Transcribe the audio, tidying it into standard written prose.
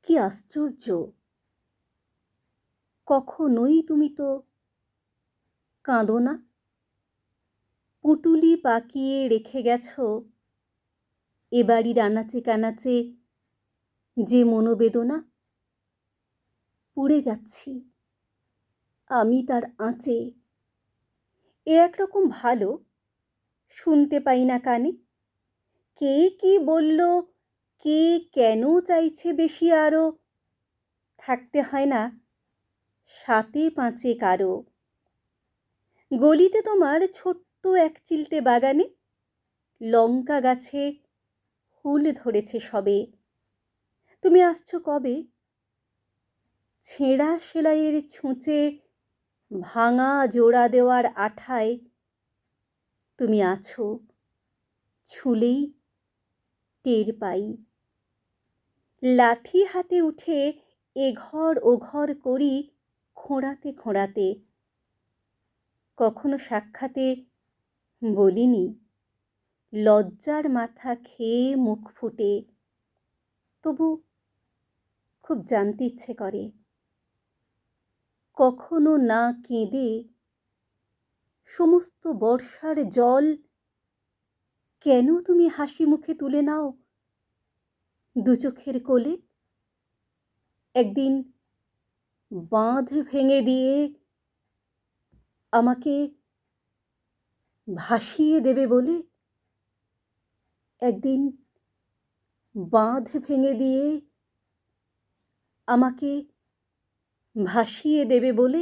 কি আশ্চর্য! কখনোই তুমি তো কাঁদো না। পুঁটুলি পাকিয়ে রেখে গেছো এ বাড়ির আনাচে কানাচে যে মনোবেদনা। পুড়ে যাচ্ছি আমি তার আঁচে। এ একরকম ভালো, শুনতে পাই না কানে। কে কি বলল, কে কেন চাইছে বেশি আরো, থাকতে হয় না সাতে পাঁচে কারো। গলিতে তোমার ছোট্ট এক চিলতে বাগানে লঙ্কা গাছে ফুল ধরেছে সবে। তুমি আসছো কবে? ছেঁড়া সেলাইয়ের ছুঁচে ভাঙা জোড়া দেওয়ার আঠায় তুমি আছো, ছুলেই টের পাই। লাঠি হাতে উঠে এঘর ওঘর করি খোঁড়াতে খোঁড়াতে। কখনো সাক্ষাতে বলিনি, লজ্জার মাথা খেয়ে মুখ ফুটে। তবু খুব জানতে ইচ্ছে করে, কখনো না কেঁদে সমস্ত বর্ষার জল কেন তুমি হাসি মুখে তুলে নাও দু চোখের কোলে? একদিন বাঁধ ভেঙে দিয়ে আমাকে ভাসিয়ে দেবে বলে, একদিন বাঁধ ভেঙে দিয়ে আমাকে ভাসিয়ে দেবে বলে।